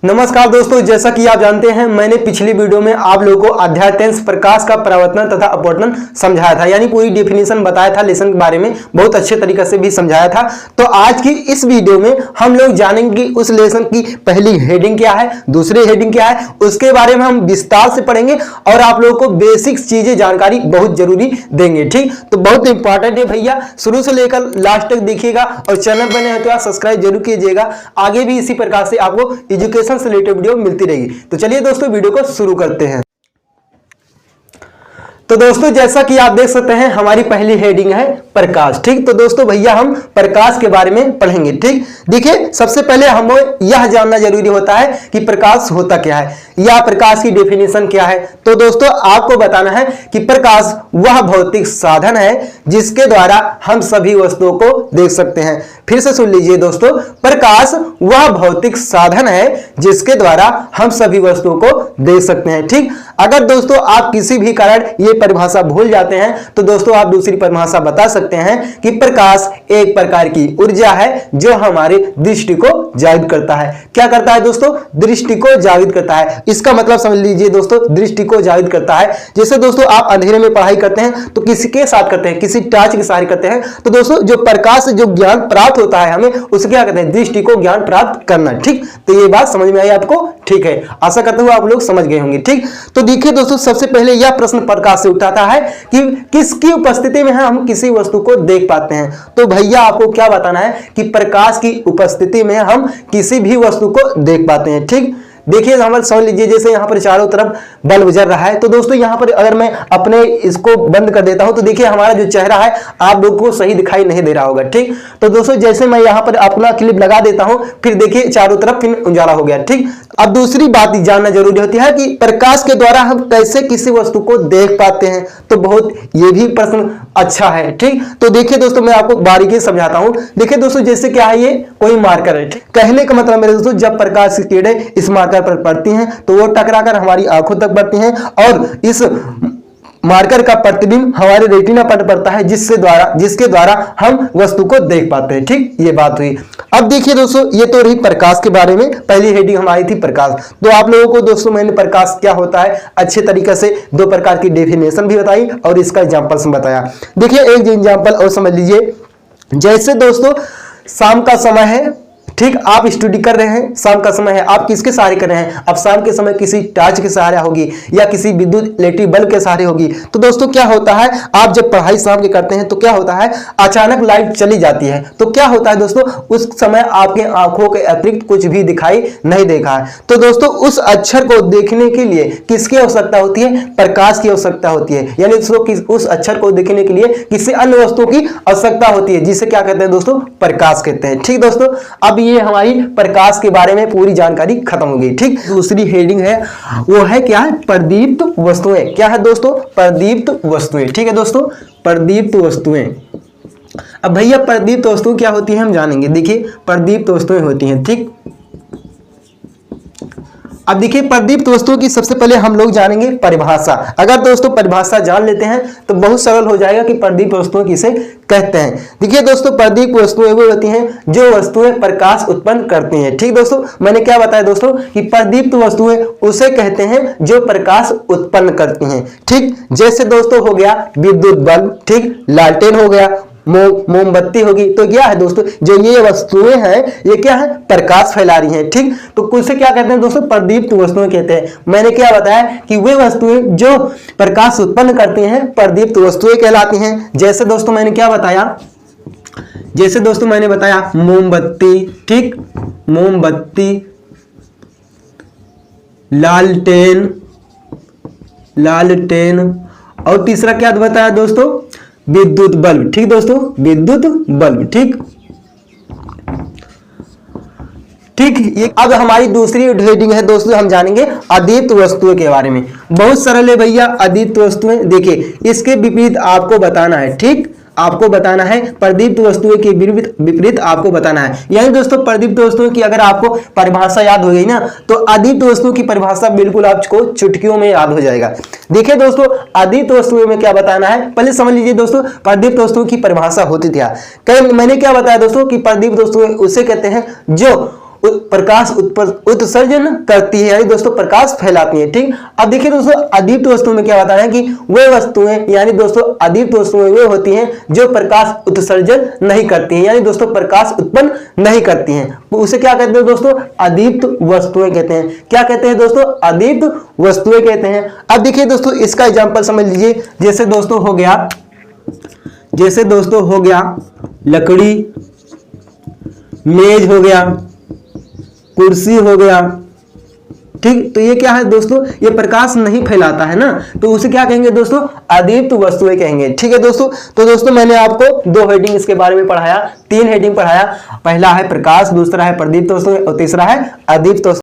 नमस्कार दोस्तों, जैसा कि आप जानते हैं मैंने पिछली वीडियो में आप लोगों को अध्याय 10 प्रकाश का प्रवर्तन तथा अपवर्तन समझाया था, यानी पूरी डेफिनेशन बताया था, लेसन के बारे में बहुत अच्छे तरीके से भी समझाया था। तो आज की इस वीडियो में हम लोग जानेंगे कि उस लेसन की पहली हेडिंग क्या है, दूसरी हेडिंग क्या है, उसके बारे में हम विस्तार से पढ़ेंगे और आप लोगों को बेसिक चीजें जानकारी बहुत जरूरी देंगे। ठीक, तो बहुत इंपॉर्टेंट है भैया, शुरू से लेकर लास्ट तक देखिएगा और चैनल बने हैं तो आप सब्सक्राइब जरूर कीजिएगा। आगे भी इसी प्रकार से आपको एजुकेशन से रिलेटेड वीडियो मिलती रहेगी। तो चलिए दोस्तों वीडियो को शुरू करते हैं। तो दोस्तों जैसा कि आप देख सकते हैं हमारी पहली हेडिंग है प्रकाश। ठीक, तो दोस्तों भैया हम प्रकाश के बारे में पढ़ेंगे। ठीक, देखिए सबसे पहले हमें यह जानना जरूरी होता है कि प्रकाश होता क्या है या प्रकाश की डेफिनेशन क्या है। तो दोस्तों आपको बताना है कि प्रकाश वह भौतिक साधन है जिसके द्वारा हम सभी वस्तुओं को देख सकते हैं। फिर से सुन लीजिए दोस्तों, प्रकाश वह भौतिक साधन है जिसके द्वारा हम सभी वस्तुओं को देख सकते हैं। ठीक, अगर दोस्तों आप किसी भी कारण ये परिभाषा भूल जाते हैं तो दोस्तों आप दूसरी परिभाषा बता सकते हैं कि प्रकाश एक प्रकार की ऊर्जा है जो हमारे दृष्टि को जागृत करता है। क्या करता है दोस्तों? दृष्टि को जागृत करता है। इसका मतलब समझ लीजिए दोस्तों, दृष्टि को जागृत करता है। जैसे दोस्तों आप अंधेरे में पढ़ाई करते हैं तो किसी के साथ करते हैं, किसी टॉर्च के सहारे करते हैं। तो दोस्तों जो प्रकाश से जो ज्ञान प्राप्त होता है हमें, उसे क्या कहते हैं? दृष्टि को ज्ञान प्राप्त करना। ठीक, तो ये बात समझ में आई आपको? ठीक है, आशा करता हूं आप लोग समझ गए होंगे। ठीक, तो देखिए दोस्तों सबसे पहले यह प्रश्न प्रकाश से उठाता है कि किसकी उपस्थिति में हम किसी वस्तु को देख पाते हैं। तो भैया आपको क्या बताना है कि प्रकाश की उपस्थिति में हम किसी भी वस्तु को देख पाते हैं। ठीक, देखिए हमारे समझ लीजिए जैसे यहाँ पर चारों तरफ बल्ब जल रहा है। तो दोस्तों यहाँ पर अगर मैं अपने इसको बंद कर देता हूं तो देखिए हमारा जो चेहरा है आप लोगों को सही दिखाई नहीं दे रहा होगा। ठीक, तो दोस्तों जैसे मैं यहाँ पर अपना क्लिप लगा देता हूं फिर देखिए चारों तरफ फिर उजाला हो गया। ठीक, अब दूसरी बात जानना जरूरी होती है कि प्रकाश के द्वारा हम कैसे किसी वस्तु को देख पाते हैं। तो बहुत ये भी प्रश्न अच्छा है। ठीक, तो देखिए दोस्तों मैं आपको बारीकी समझाता हूं। देखिए दोस्तों जैसे क्या है, ये कोई मार्कर है। कहने का मतलब मेरे दोस्तों जब प्रकाश की किरणें इस मार्कर पर पड़ती हैं तो वो टकराकर हमारी आंखों तक पड़ती हैं और इस मार्कर का प्रतिबिंब हमारे रेटिना पर पड़ता है जिसके द्वारा हम वस्तु को देख पाते हैं। ठीक, ये बात हुई। अब देखिए दोस्तों ये तो रही प्रकाश के बारे में, पहली हेडिंग हमारी थी प्रकाश। तो आप लोगों को दोस्तों मैंने प्रकाश क्या होता है अच्छे तरीके से दो प्रकार की डेफिनेशन भी बताई और इसका एग्जाम्पल बताया। देखिए एक एग्जाम्पल और समझ लीजिए, जैसे दोस्तों शाम का समय है। ठीक, आप स्टडी कर रहे हैं, शाम का समय है, आप किसके सहारे कर रहे हैं? अब शाम के समय किसी टॉर्च के सहारे होगी या किसी विद्युत इलेक्ट्रिक बल्ब के सहारे होगी। तो दोस्तों क्या होता है, आप जब पढ़ाई शाम के करते हैं तो क्या होता है, अचानक लाइट चली जाती है तो क्या होता है दोस्तों, उस समय आपके आंखों के अतिरिक्त कुछ भी दिखाई नहीं देगा है। तो दोस्तों उस अक्षर को देखने के लिए किसकी आवश्यकता होती है? प्रकाश की आवश्यकता होती है। यानी उस अक्षर को देखने के लिए किसी अन्य वस्तु की आवश्यकता होती है, जिसे क्या कहते हैं दोस्तों? प्रकाश कहते हैं। ठीक दोस्तों, अब ये हमारी प्रकाश के बारे में पूरी जानकारी खत्म हो गई। ठीक, दूसरी हेडिंग है वो है क्या है? प्रदीप्त वस्तुएं। क्या है दोस्तों? प्रदीप्त वस्तुएं। ठीक है दोस्तों, प्रदीप्त वस्तुएं। अब भैया प्रदीप्त वस्तुएं क्या होती है हम जानेंगे। देखिए प्रदीप्त वस्तुएं होती हैं। ठीक, अब देखिए प्रदीप्त वस्तुओं की सबसे पहले हम लोग जानेंगे परिभाषा। अगर दोस्तों परिभाषा जान लेते हैं तो बहुत सरल हो जाएगा कि प्रदीप्त वस्तुएं किसे कहते हैं। देखिए दोस्तों प्रदीप्त वस्तुएं वो होती हैं जो वस्तुएं प्रकाश उत्पन्न करती हैं। ठीक दोस्तों, मैंने क्या बताया दोस्तों कि प्रदीप्त वस्तुएं उसे कहते हैं जो प्रकाश उत्पन्न करती हैं। ठीक, जैसे दोस्तों हो गया विद्युत बल्ब, ठीक, लालटेन हो गया, मोमबत्ती होगी। तो क्या है दोस्तों, जो ये वस्तुएं हैं ये क्या है? प्रकाश फैला रही हैं। ठीक, तो उसे क्या कहते हैं दोस्तों? प्रदीप्त वस्तुएं कहते हैं। मैंने क्या बताया कि वे वस्तुएं जो प्रकाश उत्पन्न करती हैं प्रदीप्त वस्तुएं कहलाती हैं। जैसे दोस्तों मैंने क्या बताया, जैसे दोस्तों मैंने बताया मोमबत्ती, ठीक, मोमबत्ती, लालटेन, लालटेन और तीसरा क्या बताया दोस्तों? विद्युत बल्ब। ठीक दोस्तों, विद्युत बल्ब। ठीक, ठीक, ये अब हमारी दूसरी हेडिंग है दोस्तों, हम जानेंगे अदीप्त वस्तुएं के बारे में। बहुत सरल है भैया अदीप्त वस्तुएं। देखिए इसके विपरीत आपको बताना है। ठीक, आपको बताना है प्रदीप्त वस्तुएं के विपरीत आपको बताना है। यानी दोस्तों प्रदीप्त वस्तुओं की अगर आपको परिभाषा याद हो गई ना तो अदीप्त वस्तुओं की परिभाषा बिल्कुल आपको चुटकियों में याद हो जाएगा। देखिए दोस्तों अदीप्त वस्तुओं में क्या बताना है, पहले समझ लीजिए दोस्तों प्रदीप्त वस्तुओं की परिभाषा होती क्या। मैंने क्या बताया दोस्तों कि प्रदीप्त वस्तुएं उसे कहते हैं जो प्रकाश उत्सर्जन करती है, यानी दोस्तों प्रकाश फैलाती है। ठीक, अब देखिए दोस्तों अदीप्त वस्तुओं में क्या बताया है कि वे वस्तुएं, यानी दोस्तों अदीप्त वस्तुएं वे होती हैं जो प्रकाश उत्सर्जन नहीं करती हैं, यानी दोस्तों प्रकाश उत्पन्न नहीं करती हैं, उसे क्या कहते हैं दोस्तों? अदीप्त वस्तुएं कहते हैं। क्या कहते हैं दोस्तों? अदीप्त वस्तुएं कहते हैं। अब देखिए दोस्तों इसका एग्जांपल समझ लीजिए, जैसे दोस्तों हो गया लकड़ी, मेज हो गया, कुर्सी हो गया। ठीक, तो ये क्या है दोस्तों? ये प्रकाश नहीं फैलाता है ना, तो उसे क्या कहेंगे दोस्तों? अदीप्त वस्तुएं कहेंगे। ठीक है दोस्तों, तो दोस्तों मैंने आपको 2 हेडिंग इसके बारे में पढ़ाया, 3 हेडिंग पढ़ाया। पहला है प्रकाश, दूसरा है प्रदीप्त वस्तुएं और तीसरा है अदीप्त वस्तुएं।